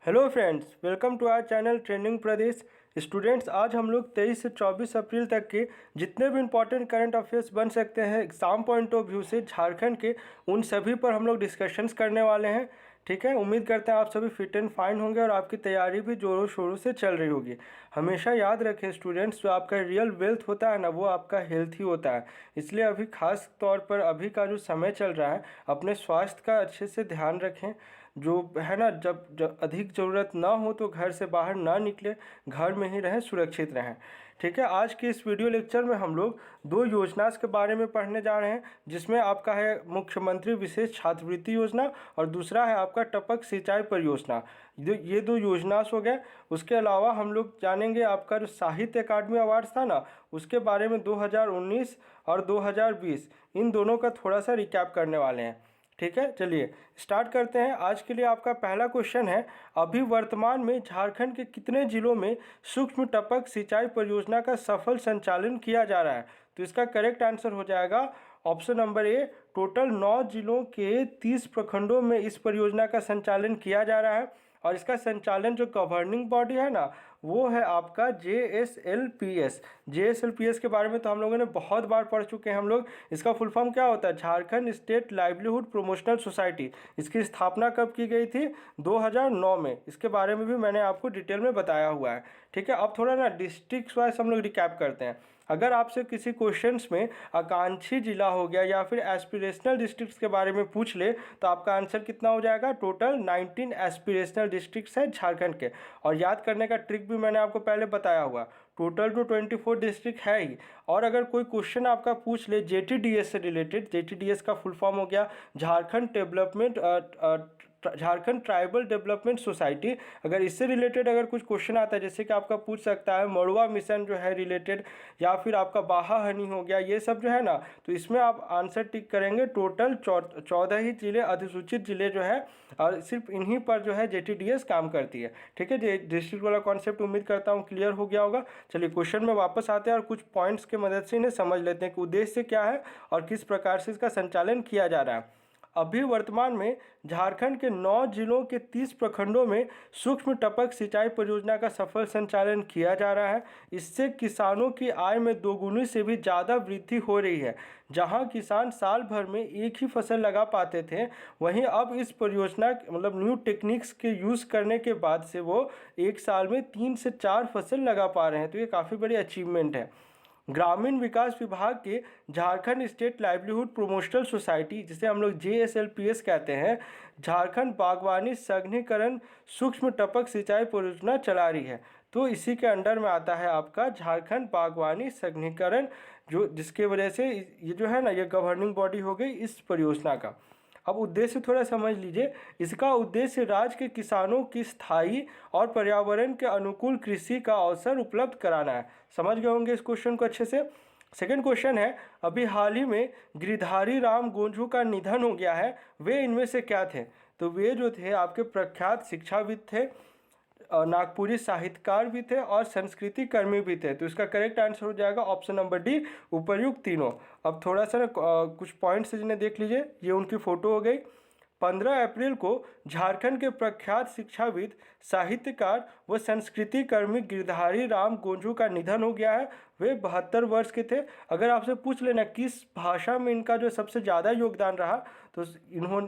Hello friends, welcome to our channel trending Pradesh. Students, आज हम लोग 23 से 24 अप्रैल तक के जितने भी इंपॉर्टेंट करंट अफेयर्स बन सकते हैं एग्जाम पॉइंट ऑफ व्यू से झारखंड के, उन सभी पर हम लोग डिस्कशंस करने वाले हैं। ठीक है, उम्मीद करते हैं आप सभी फिट एंड फाइन होंगे और आपकी तैयारी भी जोरों शोरों से चल रही होगी। हमेशा याद रखें स्टूडेंट्स, जो आपका रियल वेल्थ होता है ना, वो आपका हेल्थ ही होता है। इसलिए अभी खास तौर पर अभी का जो समय चल रहा है, अपने स्वास्थ्य का अच्छे से ध्यान रखें। जो है ना, जब अधिक ज़रूरत ना हो तो घर से बाहर ना निकले, घर में ही रहें, सुरक्षित रहें। ठीक है, आज के इस वीडियो लेक्चर में हम लोग दो योजना के बारे में पढ़ने जा रहे हैं, जिसमें आपका है मुख्यमंत्री विशेष छात्रवृत्ति योजना और दूसरा है आपका टपक सिंचाई परियोजना। ये दो योजना हो गए। उसके अलावा हम लोग जानेंगे आपका जो साहित्य अकादमी अवार्ड्स था ना, उसके बारे में 2019 और 2020 इन दोनों का थोड़ा सा रिकैप करने वाले हैं। ठीक है, चलिए स्टार्ट करते हैं। आज के लिए आपका पहला क्वेश्चन है, अभी वर्तमान में झारखंड के कितने जिलों में सूक्ष्म टपक सिंचाई परियोजना का सफल संचालन किया जा रहा है? तो इसका करेक्ट आंसर हो जाएगा ऑप्शन नंबर ए। टोटल 9 जिलों के 30 प्रखंडों में इस परियोजना का संचालन किया जा रहा है और इसका संचालन जो गवर्निंग बॉडी है ना, वो है आपका JSLPS। JSLPS के बारे में तो हम लोगों ने बहुत बार पढ़ चुके हैं हम लोग। इसका फुल फॉर्म क्या होता है? Jharkhand state livelihood promotional society. इसकी स्थापना कब की गई थी? 2009 में। इसके बारे में भी मैंने आपको डिटेल में बताया हुआ है। ठीक है, अब थोड़ा ना डिस्ट्रिक्ट वाइज हम लोग रिकैप करते हैं। अगर आपसे किसी क्वेश्चंस में आकांक्षी जिला हो गया या फिर एस्पिरेशनल डिस्ट्रिक्ट्स के बारे में पूछ ले, तो आपका आंसर कितना हो जाएगा? टोटल 19 एस्पिरेशनल डिस्ट्रिक्ट्स है झारखंड के। और याद करने का ट्रिक भी मैंने आपको पहले बताया हुआ, टोटल तो 24 डिस्ट्रिक्ट है ही। और अगर कोई क्वेश्चन आपका पूछ ले JTDS से रिलेटेड, JTDS का फुल फॉर्म हो गया झारखंड ट्राइबल डेवलपमेंट सोसाइटी। अगर इससे रिलेटेड अगर कुछ क्वेश्चन आता है, जैसे कि आपका पूछ सकता है मड़ुआ मिशन जो है रिलेटेड, या फिर आपका बाहा हनी हो गया, ये सब जो है ना, तो इसमें आप आंसर टिक करेंगे। टोटल 14 ही जिले, अधिसूचित जिले जो है, और सिर्फ इन्हीं पर जो है JTDS काम करती है। ठीक है, डिस्ट्रिक्ट वाला कॉन्सेप्ट उम्मीद करता हूँ क्लियर हो गया होगा। चलिए क्वेश्चन में वापस आते हैं और कुछ पॉइंट्स की मदद से इन्हें समझ लेते हैं कि उद्देश्य क्या है और किस प्रकार से इसका संचालन किया जा रहा है। अभी वर्तमान में झारखंड के 9 जिलों के 30 प्रखंडों में सूक्ष्म टपक सिंचाई परियोजना का सफल संचालन किया जा रहा है। इससे किसानों की आय में दोगुनी से भी ज़्यादा वृद्धि हो रही है। जहां किसान साल भर में एक ही फसल लगा पाते थे, वहीं अब इस परियोजना मतलब न्यू टेक्निक्स के यूज़ करने के बाद से वो एक साल में 3 से 4 फसल लगा पा रहे हैं। तो ये काफ़ी बड़ी अचीवमेंट है। ग्रामीण विकास विभाग के Jharkhand state livelihood promotional society, जिसे हम लोग JSLPS कहते हैं, झारखंड बागवानी संघनीकरण सूक्ष्म टपक सिंचाई परियोजना चला रही है। तो इसी के अंडर में आता है आपका झारखंड बागवानी संघनीकरण, जो जिसके वजह से ये जो है ना, ये गवर्निंग बॉडी हो गई इस परियोजना का। अब उद्देश्य थोड़ा समझ लीजिए। इसका उद्देश्य राज्य के किसानों की स्थायी और पर्यावरण के अनुकूल कृषि का अवसर उपलब्ध कराना है। समझ गए होंगे इस क्वेश्चन को अच्छे से। सेकंड क्वेश्चन है, अभी हाल ही में गिरधारी राम गोंझू का निधन हो गया है, वे इनमें से क्या थे? तो वे जो थे आपके प्रख्यात शिक्षाविद थे, नागपुरी साहित्यकार भी थे और संस्कृति कर्मी भी थे। तो इसका करेक्ट आंसर हो जाएगा ऑप्शन नंबर डी, उपर्युक्त तीनों। अब थोड़ा सा कुछ पॉइंट्स जिन्हें देख लीजिए। ये उनकी फोटो हो गई। 15 अप्रैल को झारखंड के प्रख्यात शिक्षाविद, साहित्यकार व संस्कृति कर्मी गिरधारी राम गोंझू का निधन हो गया है। वे 72 वर्ष के थे। अगर आपसे पूछ लेना किस भाषा में इनका जो सबसे ज़्यादा योगदान रहा, तो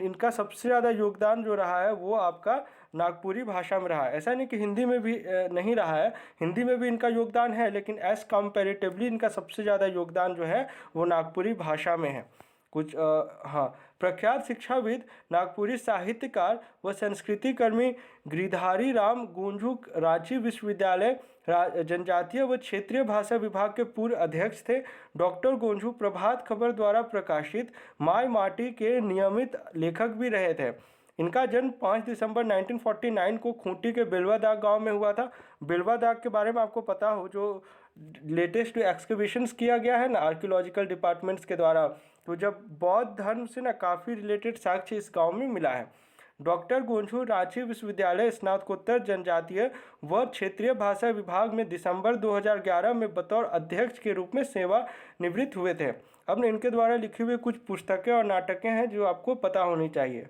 इनका सबसे ज़्यादा योगदान जो रहा है वो आपका नागपुरी भाषा में रहा है। ऐसा नहीं कि हिंदी में भी नहीं रहा है, हिंदी में भी इनका योगदान है, लेकिन एज कंपैरेटिवली इनका सबसे ज़्यादा योगदान जो है वो नागपुरी भाषा में है। कुछ हाँ, प्रख्यात शिक्षाविद, नागपुरी साहित्यकार व संस्कृति कर्मी गिरधारी राम गोंझू रांची विश्वविद्यालय जनजातीय व क्षेत्रीय भाषा विभाग के पूर्व अध्यक्ष थे। डॉक्टर गोंझू प्रभात खबर द्वारा प्रकाशित माय माटी के नियमित लेखक भी रहे थे। इनका जन्म 5 दिसंबर 1949 को खूंटी के बेलवादाग गांव में हुआ था। बेलवादाग के बारे में आपको पता हो, जो लेटेस्ट एक्सकवेशंस किया गया है ना आर्कियोलॉजिकल डिपार्टमेंट्स के द्वारा, तो जब बौद्ध धर्म से ना काफ़ी रिलेटेड साक्ष्य इस गांव में मिला है। डॉक्टर गोंझू रांची विश्वविद्यालय स्नातकोत्तर जनजातीय व क्षेत्रीय भाषा विभाग में दिसंबर 2011 में बतौर अध्यक्ष के रूप में सेवा निवृत्त हुए थे। अब इनके द्वारा लिखी हुई कुछ पुस्तकें और नाटकें हैं जो आपको पता होनी चाहिए।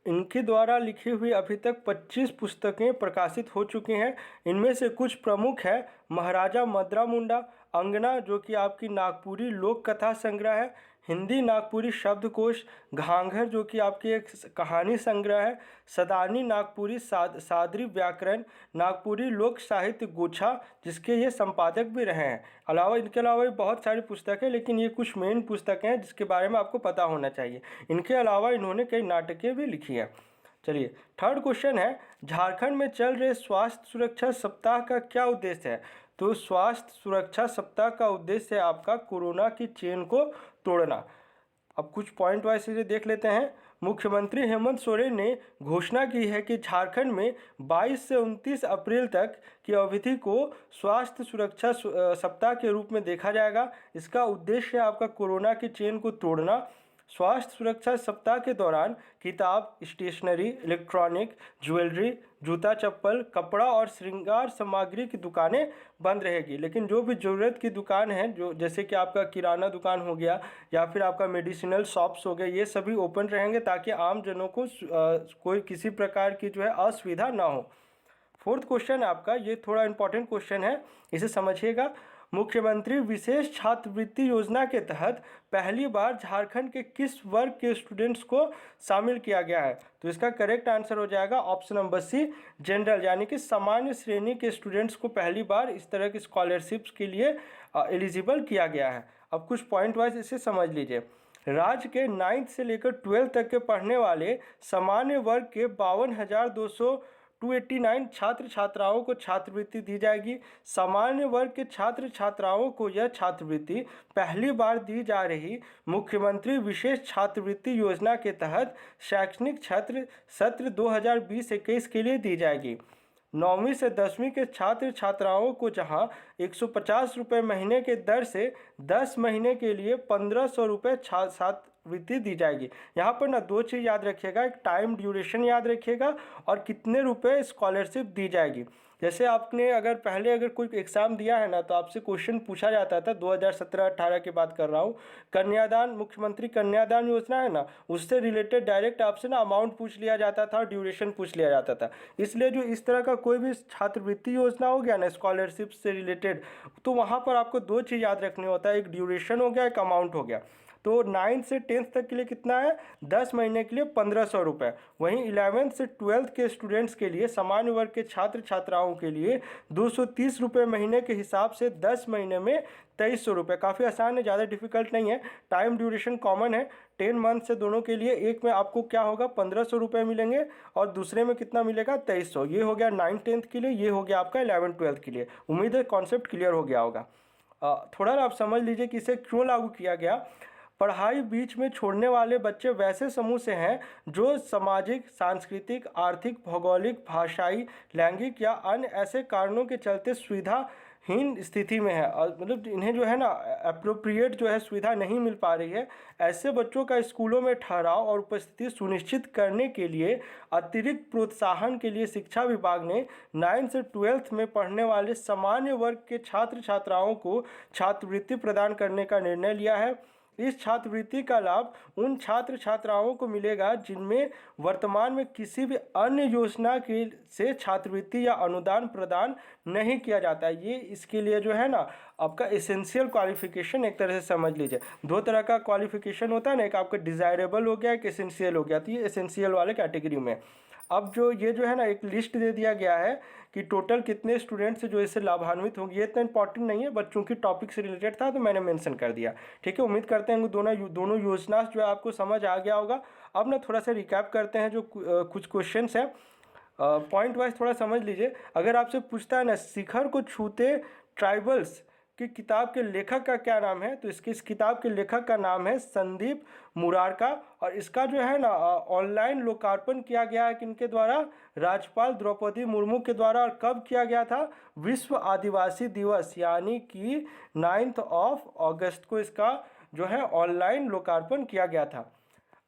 इनके द्वारा लिखी हुई अभी तक 25 पुस्तकें प्रकाशित हो चुकी हैं। इनमें से कुछ प्रमुख है महाराजा मद्रा मुंडा, अंगना जो कि आपकी नागपुरी लोक कथा संग्रह है, हिंदी नागपुरी शब्दकोश, घांघर जो कि आपकी एक कहानी संग्रह है, सदानी नागपुरी सादरी व्याकरण, नागपुरी लोक साहित्य गुच्छा जिसके ये संपादक भी रहे हैं। इनके अलावा भी बहुत सारी पुस्तकें, लेकिन ये कुछ मेन पुस्तकें हैं जिसके बारे में आपको पता होना चाहिए। इनके अलावा इन्होंने कई नाटकें भी लिखी हैं। चलिए, थर्ड क्वेश्चन है, झारखंड में चल रहे स्वास्थ्य सुरक्षा सप्ताह का क्या उद्देश्य है? तो स्वास्थ्य सुरक्षा सप्ताह का उद्देश्य है आपका कोरोना की चेन को तोड़ना। अब कुछ पॉइंट वाइज चीज़ें देख लेते हैं। मुख्यमंत्री हेमंत सोरेन ने घोषणा की है कि झारखंड में 22 से 29 अप्रैल तक की अवधि को स्वास्थ्य सुरक्षा सप्ताह के रूप में देखा जाएगा। इसका उद्देश्य है आपका कोरोना की चेन को तोड़ना। स्वास्थ्य सुरक्षा सप्ताह के दौरान किताब, स्टेशनरी, इलेक्ट्रॉनिक, ज्वेलरी, जूता चप्पल, कपड़ा और श्रृंगार सामग्री की दुकानें बंद रहेगी, लेकिन जो भी ज़रूरत की दुकान है, जो जैसे कि आपका किराना दुकान हो गया या फिर आपका मेडिसिनल शॉप्स हो गए, ये सभी ओपन रहेंगे ताकि आम जनों को कोई किसी प्रकार की जो है असुविधा ना हो। फोर्थ क्वेश्चन आपका, ये थोड़ा इंपॉर्टेंट क्वेश्चन है, इसे समझिएगा। मुख्यमंत्री विशेष छात्रवृत्ति योजना के तहत पहली बार झारखंड के किस वर्ग के स्टूडेंट्स को शामिल किया गया है? तो इसका करेक्ट आंसर हो जाएगा ऑप्शन नंबर सी, जनरल, यानी कि सामान्य श्रेणी के स्टूडेंट्स को पहली बार इस तरह की स्कॉलरशिप्स के लिए एलिजिबल किया गया है। अब कुछ पॉइंट वाइज इसे समझ लीजिए। राज्य के 9th से लेकर 12th तक के पढ़ने वाले सामान्य वर्ग के 52,289 छात्र छात्राओं को छात्रवृत्ति दी जाएगी। सामान्य वर्ग के छात्र छात्राओं को यह छात्रवृत्ति पहली बार दी जा रही मुख्यमंत्री विशेष छात्रवृत्ति योजना के तहत शैक्षणिक सत्र 2020-21 के लिए दी जाएगी। 9वीं से 10वीं के छात्र छात्राओं को जहां 150 रुपये महीने के दर से 10 महीने के लिए 1500 रुपये छात्रवृत्ति दी जाएगी। यहाँ पर ना दो चीज़ याद रखिएगा, एक टाइम ड्यूरेशन याद रखिएगा और कितने रुपए स्कॉलरशिप दी जाएगी। जैसे आपने अगर पहले कोई एग्ज़ाम दिया है ना, तो आपसे क्वेश्चन पूछा जाता था, 2017-18 की बात कर रहा हूँ, कन्यादान, मुख्यमंत्री कन्यादान योजना है ना, उससे रिलेटेड डायरेक्ट आपसे ना अमाउंट पूछ लिया जाता था और ड्यूरेशन पूछ लिया जाता था। इसलिए जो इस तरह का कोई भी छात्रवृत्ति योजना हो गया ना स्कॉलरशिप से रिलेटेड, तो वहाँ पर आपको दो चीज़ याद रखनी होता है, एक ड्यूरेशन हो गया, एक अमाउंट हो गया। तो 9th से 10th तक के लिए कितना है? 10 महीने के लिए 1500 रुपये। वहीं 11th से 12th के स्टूडेंट्स के लिए, सामान्य वर्ग के छात्र छात्राओं के लिए 230 रुपये महीने के हिसाब से 10 महीने में 2300 रुपये। काफ़ी आसान है, ज़्यादा डिफिकल्ट नहीं है। टाइम ड्यूरेशन कॉमन है 10 मंथ से दोनों के लिए। एक में आपको क्या होगा, 1500 रुपये मिलेंगे और दूसरे में कितना मिलेगा, 2300। ये हो गया 9th 10th के लिए, ये हो गया आपका 11th 12th के लिए। उम्मीद है कॉन्सेप्ट क्लियर हो गया होगा। थोड़ा आप समझ लीजिए कि इसे क्यों लागू किया गया। पढ़ाई बीच में छोड़ने वाले बच्चे वैसे समूह से हैं जो सामाजिक, सांस्कृतिक, आर्थिक, भौगोलिक, भाषाई, लैंगिक या अन्य ऐसे कारणों के चलते सुविधाहीन स्थिति में है, और मतलब इन्हें जो है ना अप्रोप्रिएट जो है सुविधा नहीं मिल पा रही है। ऐसे बच्चों का स्कूलों में ठहराव और उपस्थिति सुनिश्चित करने के लिए अतिरिक्त प्रोत्साहन के लिए शिक्षा विभाग ने 9th से 12th में पढ़ने वाले सामान्य वर्ग के छात्र छात्राओं को छात्रवृत्ति प्रदान करने का निर्णय लिया है। इस छात्रवृत्ति का लाभ उन छात्र छात्राओं को मिलेगा जिनमें वर्तमान में किसी भी अन्य योजना के से छात्रवृत्ति या अनुदान प्रदान नहीं किया जाता है। ये इसके लिए जो है ना आपका एसेंशियल क्वालिफिकेशन एक तरह से समझ लीजिए। दो तरह का क्वालिफिकेशन होता है ना, एक आपका डिज़ायरेबल हो गया, एक एसेंशियल हो गया। तो ये एसेंशियल वाले कैटेगरी में। अब ये जो है ना एक लिस्ट दे दिया गया है कि टोटल कितने स्टूडेंट्स जो इससे लाभान्वित होंगे। ये इतना इंपॉर्टेंट नहीं है, बच्चों की टॉपिक से रिलेटेड था तो मैंने मेंशन कर दिया। ठीक है, उम्मीद करते हैं दोनों योजना जो है आपको समझ आ गया होगा। अब ना थोड़ा सा रिकैप करते हैं जो कुछ क्वेश्चंस हैं, पॉइंट वाइज थोड़ा समझ लीजिए। अगर आपसे पूछता है ना शिखर को छूते ट्राइबल्स की किताब के लेखक का क्या नाम है, तो इस किताब के लेखक का नाम है संदीप मुरारका। और इसका जो है ना ऑनलाइन लोकार्पण किया गया है किनके द्वारा, राज्यपाल द्रौपदी मुर्मू के द्वारा। और कब किया गया था, विश्व आदिवासी दिवस यानी कि 9th अगस्त को इसका जो है ऑनलाइन लोकार्पण किया गया था।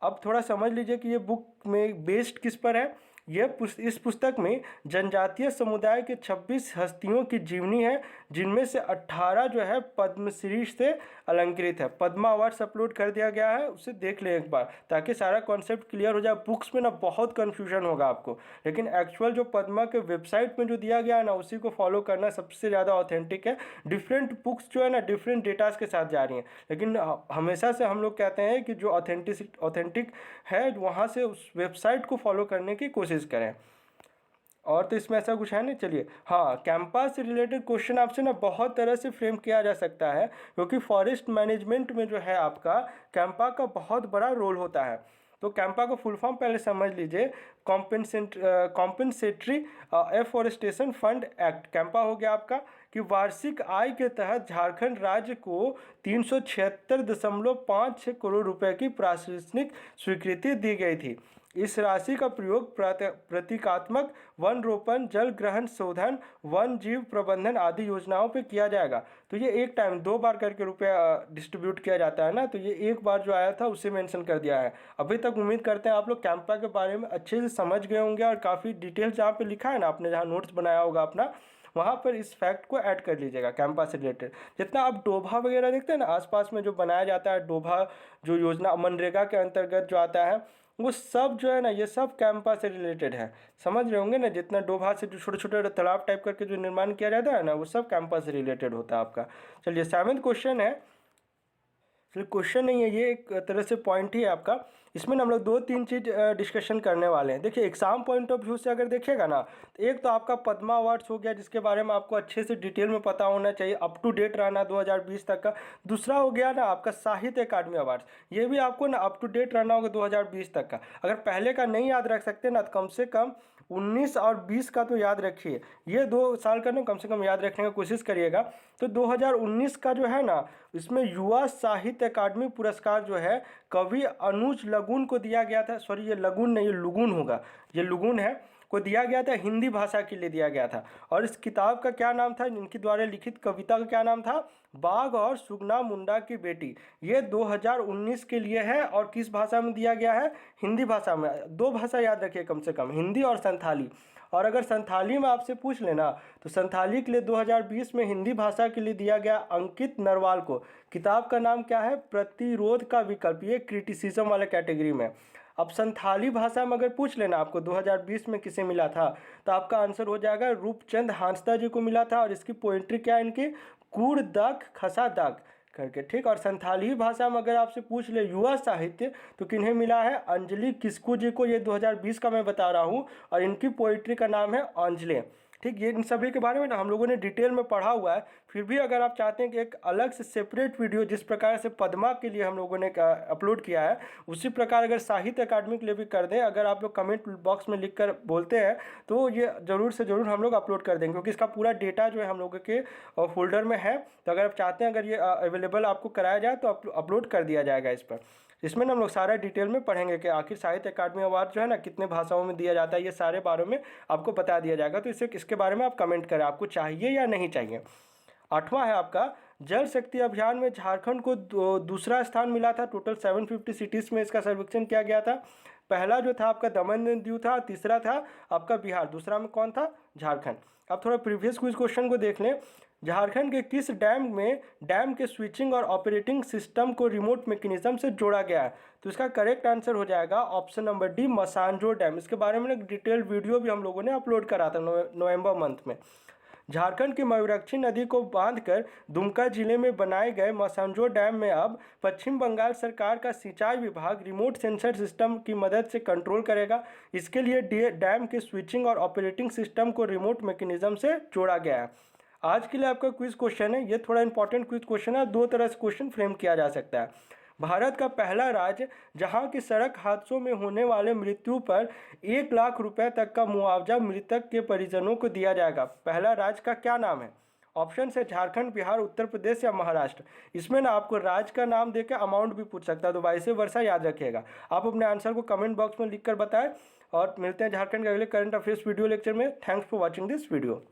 अब थोड़ा समझ लीजिए कि ये बुक में बेस्ड किस पर है। इस पुस्तक में जनजातीय समुदाय के 26 हस्तियों की जीवनी है, जिनमें से 18 जो है पद्मश्री से अलंकृत है। पद्मा अवार्ड्स अपलोड कर दिया गया है, उसे देख लें एक बार ताकि सारा कॉन्सेप्ट क्लियर हो जाए। बुक्स में ना बहुत कन्फ्यूजन होगा आपको, लेकिन एक्चुअल जो पद्मा के वेबसाइट में जो दिया गया है ना उसी को फॉलो करना सबसे ज़्यादा ऑथेंटिक है। डिफरेंट बुक्स जो है ना डिफरेंट डेटास के साथ जा रही हैं, लेकिन हमेशा से हम लोग कहते हैं कि जो ऑथेंटिक है वहाँ से उस वेबसाइट को फॉलो करने की कोशिश करें। और तो इसमें ऐसा कुछ है नहीं। चलिए, हाँ, कैंपा से रिलेटेड क्वेश्चन आपसे ना बहुत तरह से फ्रेम किया जा सकता है, क्योंकि फॉरेस्ट मैनेजमेंट में जो है आपका कैंपा का बहुत बड़ा रोल होता है। तो कैंपा का फुल फॉर्म पहले समझ लीजिए, compensatory afforestation fund act. Campa हो गया आपका कि वार्षिक आय के तहत झारखंड राज्य को 376.56 करोड़ रुपए की प्रशासनिक स्वीकृति दी गई थी। इस राशि का प्रयोग प्रतीकात्मक वन रोपण, जल ग्रहण शोधन, वन जीव प्रबंधन आदि योजनाओं पे किया जाएगा। तो ये एक टाइम 2 बार करके रुपया डिस्ट्रीब्यूट किया जाता है ना, तो ये एक बार जो आया था उसे मेंशन कर दिया है। अभी तक उम्मीद करते हैं आप लोग कैंपा के बारे में अच्छे से समझ गए होंगे, और काफ़ी डिटेल्स जहाँ पे लिखा है ना, आपने जहाँ नोट्स बनाया होगा अपना, वहाँ पर इस फैक्ट को ऐड कर लीजिएगा कैंपा से रिलेटेड। जितना आप डोभा वगैरह देखते हैं ना आसपास में जो बनाया जाता है, डोभा जो योजना मनरेगा के अंतर्गत जो आता है, वो सब जो है ना ये सब कैंपा से रिलेटेड है। समझ रहे होंगे ना, जितना डोभा से जो छोटे छोटे तालाब टाइप करके जो निर्माण किया जाता है ना, वो सब कैंपा से रिलेटेड होता है आपका। चलिए, 7वां क्वेश्चन है। चलिए, क्वेश्चन नहीं है ये, एक तरह से पॉइंट ही है आपका। इसमें हम लोग 2-3 चीज़ डिस्कशन करने वाले हैं। देखिए, एग्जाम पॉइंट ऑफ व्यू से अगर देखिएगा ना, तो एक तो आपका पद्मा अवार्ड्स हो गया, जिसके बारे में आपको अच्छे से डिटेल में पता होना चाहिए, अप टू डेट रहना 2020 तक का। दूसरा हो गया ना आपका साहित्य अकादमी अवार्ड्स, ये भी आपको ना अप टू डेट रहना होगा 2020 तक का। अगर पहले का नहीं याद रख सकते ना, तो कम से कम 19 और 20 का तो याद रखिए, ये 2 साल का ना कम से कम याद रखने की कोशिश करिएगा। तो 2019 का जो है ना, इसमें युवा साहित्य अकादमी पुरस्कार जो है कवि अनुज लगुन को दिया गया था। सॉरी, ये लगुन नहीं, ये लुगुन होगा, ये लुगुन है, को दिया गया था, हिंदी भाषा के लिए दिया गया था। और इस किताब का क्या नाम था, इनके द्वारा लिखित कविता का क्या नाम था, बाघ और सुगना मुंडा की बेटी। ये 2019 के लिए है, और किस भाषा में दिया गया है, हिंदी भाषा में। 2 भाषा याद रखिए कम से कम, हिंदी और संथाली। और अगर संथाली में आपसे पूछ लेना, तो संथाली के लिए 2020 में हिंदी भाषा के लिए दिया गया अंकित नरवाल को। किताब का नाम क्या है, प्रतिरोध का विकल्प, ये क्रिटिसिज्म वाले कैटेगरी में। अब संथाली भाषा में अगर पूछ लेना आपको 2020 में किसे मिला था, तो आपका आंसर हो जाएगा रूपचंद हांसदा जी को मिला था। और इसकी पोइट्री क्या है इनकी, कूड़ दक खसा दक करके, ठीक। और संथाली भाषा में अगर आपसे पूछ ले युवा साहित्य, तो किन्हें मिला है, अंजलि किस्कू जी को। ये 2020 का मैं बता रहा हूँ, और इनकी पोइट्री का नाम है अंजलि, ठीक। ये इन सभी के बारे में ना हम लोगों ने डिटेल में पढ़ा हुआ है। फिर भी अगर आप चाहते हैं कि एक अलग से सेपरेट वीडियो, जिस प्रकार से पद्मा के लिए हम लोगों ने अपलोड किया है, उसी प्रकार अगर साहित्य अकादमी के लिए भी कर दें, अगर आप लोग कमेंट बॉक्स में लिख कर बोलते हैं, तो ये ज़रूर से ज़रूर हम लोग अपलोड कर देंगे, क्योंकि इसका पूरा डेटा जो है हम लोगों के फोल्डर में है। तो अगर आप चाहते हैं अगर ये अवेलेबल आपको कराया जाए, तो अपलोड कर दिया जाएगा इस पर। इसमें ना हम लोग सारा डिटेल में पढ़ेंगे कि आखिर साहित्य अकादमी अवार्ड जो है ना कितने भाषाओं में दिया जाता है, ये सारे बारे में आपको बता दिया जाएगा। तो इसके बारे में आप कमेंट करें, आपको चाहिए या नहीं चाहिए। 8वां है आपका, जल शक्ति अभियान में झारखंड को दूसरा स्थान मिला था। टोटल 750 सिटीज़ में इसका सर्वेक्षण किया गया था। पहला जो था आपका दमन दीव था, तीसरा था आपका बिहार, दूसरा में कौन था, झारखंड। अब थोड़ा प्रीवियस क्विज क्वेश्चन को देख लें। झारखंड के किस डैम के स्विचिंग और ऑपरेटिंग सिस्टम को रिमोट मैकेनिज्म से जोड़ा गया है, तो इसका करेक्ट आंसर हो जाएगा ऑप्शन नंबर डी, मसांजो डैम। इसके बारे में एक डिटेल वीडियो भी हम लोगों ने अपलोड करा था नवंबर मंथ में। झारखंड की मयूराक्षी नदी को बांधकर दुमका जिले में बनाए गए मसांजो डैम में अब पश्चिम बंगाल सरकार का सिंचाई विभाग रिमोट सेंसर सिस्टम की मदद से कंट्रोल करेगा। इसके लिए डैम के स्विचिंग और ऑपरेटिंग सिस्टम को रिमोट मैकेनिज्म से जोड़ा गया है। आज के लिए आपका क्विज क्वेश्चन है, ये थोड़ा इंपॉर्टेंट क्विज क्वेश्चन है। 2 तरह से क्वेश्चन फ्रेम किया जा सकता है। भारत का पहला राज्य जहां की सड़क हादसों में होने वाले मृत्यु पर 1 लाख रुपए तक का मुआवजा मृतक के परिजनों को दिया जाएगा, पहला राज्य का क्या नाम है। ऑप्शन है झारखंड, बिहार, उत्तर प्रदेश या महाराष्ट्र। इसमें ना आपको राज्य का नाम देकर अमाउंट भी पूछ सकता है, तो वाइस वर्सा याद रखिएगा। आप अपने आंसर को कमेंट बॉक्स में लिख कर बताएं, और मिलते हैं झारखंड के अगले करंट अफेयर्स वीडियो लेक्चर में। Thanks for watching this video.